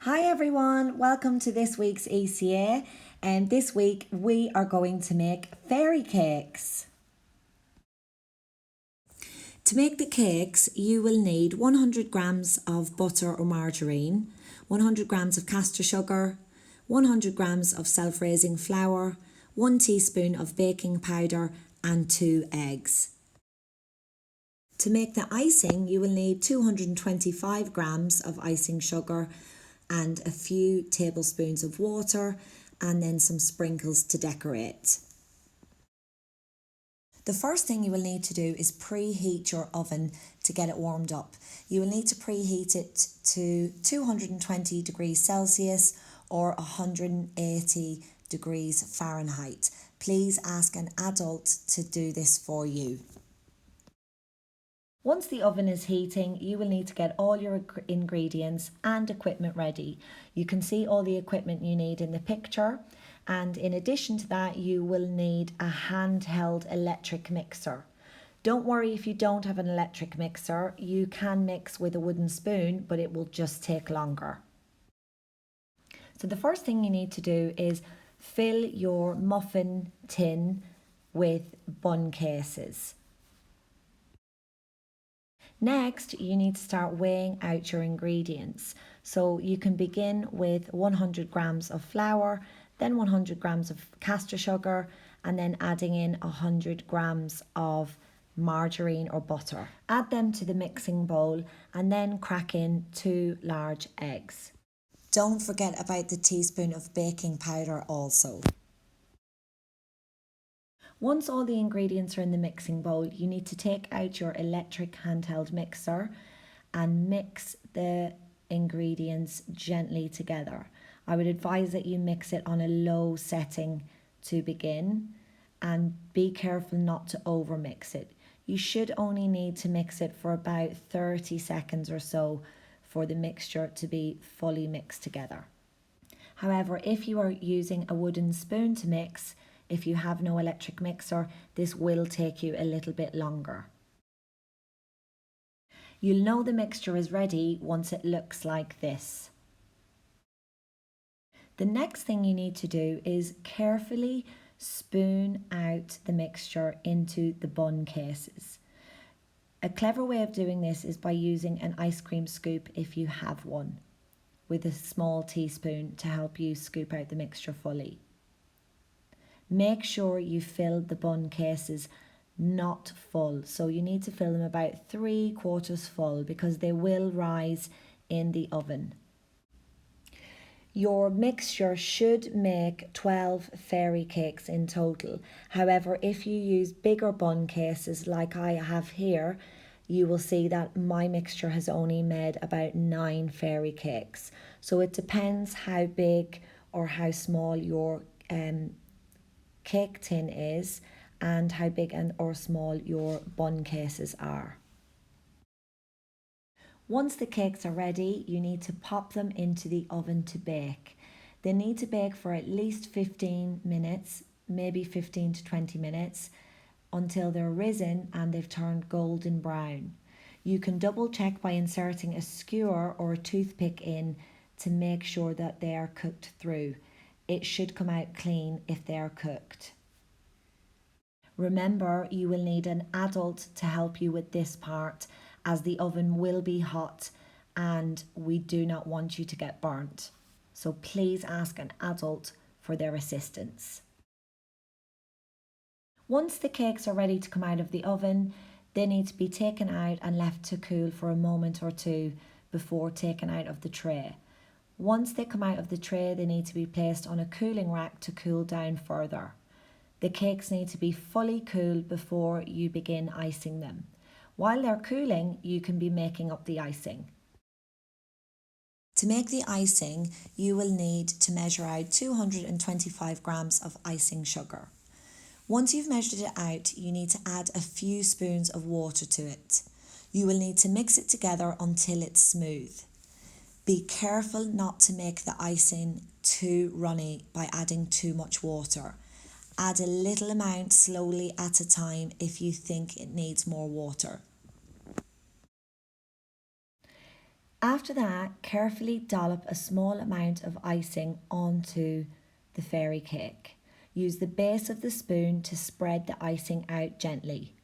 Hi everyone, welcome to this week's ECA, and this week we are going to make fairy cakes. To make the cakes you will need 100 grams of butter or margarine, 100 grams of caster sugar, 100 grams of self-raising flour, 1 teaspoon of baking powder and 2 eggs. To make the icing you will need 225 grams of icing sugar and a few tablespoons of water and then some sprinkles to decorate. The first thing you will need to do is preheat your oven to get it warmed up. You will need to preheat it to 220 degrees Celsius or 180 degrees Fahrenheit. Please ask an adult to do this for you. Once the oven is heating, you will need to get all your ingredients and equipment ready. You can see all the equipment you need in the picture, and in addition to that, you will need a handheld electric mixer. Don't worry if you don't have an electric mixer, you can mix with a wooden spoon, but it will just take longer. So the first thing you need to do is fill your muffin tin with bun cases. Next, you need to start weighing out your ingredients. So you can begin with 100 grams of flour, then 100 grams of caster sugar, and then adding in 100 grams of margarine or butter. Add them to the mixing bowl and then crack in 2 large eggs. Don't forget about the teaspoon of baking powder also. Once all the ingredients are in the mixing bowl, you need to take out your electric handheld mixer and mix the ingredients gently together. I would advise that you mix it on a low setting to begin and be careful not to overmix it. You should only need to mix it for about 30 seconds or so for the mixture to be fully mixed together. However, if you are using a wooden spoon to mix, if you have no electric mixer, this will take you a little bit longer. You'll know the mixture is ready once it looks like this. The next thing you need to do is carefully spoon out the mixture into the bun cases. A clever way of doing this is by using an ice cream scoop if you have one, with a small teaspoon to help you scoop out the mixture fully. Make sure you fill the bun cases not full, so you need to fill them about 3/4 full because they will rise in the oven. Your mixture should make 12 fairy cakes in total. However, if you use bigger bun cases like I have here, you will see that my mixture has only made about 9 fairy cakes. So it depends how big or how small your cake tin is and how big or small your bun cases are. Once the cakes are ready, you need to pop them into the oven to bake. They need to bake for at least 15 minutes, maybe 15 to 20 minutes, until they're risen and they've turned golden brown. You can double check by inserting a skewer or a toothpick in to make sure that they are cooked through. It should come out clean if they are cooked. Remember, you will need an adult to help you with this part as the oven will be hot and we do not want you to get burnt. So please ask an adult for their assistance. Once the cakes are ready to come out of the oven, they need to be taken out and left to cool for a moment or two before taken out of the tray. Once they come out of the tray, they need to be placed on a cooling rack to cool down further. The cakes need to be fully cooled before you begin icing them. While they're cooling, you can be making up the icing. To make the icing, you will need to measure out 225 grams of icing sugar. Once you've measured it out, you need to add a few spoons of water to it. You will need to mix it together until it's smooth. Be careful not to make the icing too runny by adding too much water. Add a little amount slowly at a time if you think it needs more water. After that, carefully dollop a small amount of icing onto the fairy cake. Use the base of the spoon to spread the icing out gently.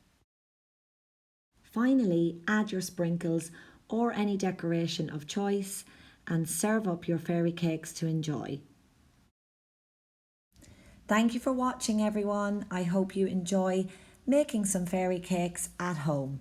Finally, add your sprinkles or any decoration of choice and serve up your fairy cakes to enjoy. Thank you for watching, everyone. I hope you enjoy making some fairy cakes at home.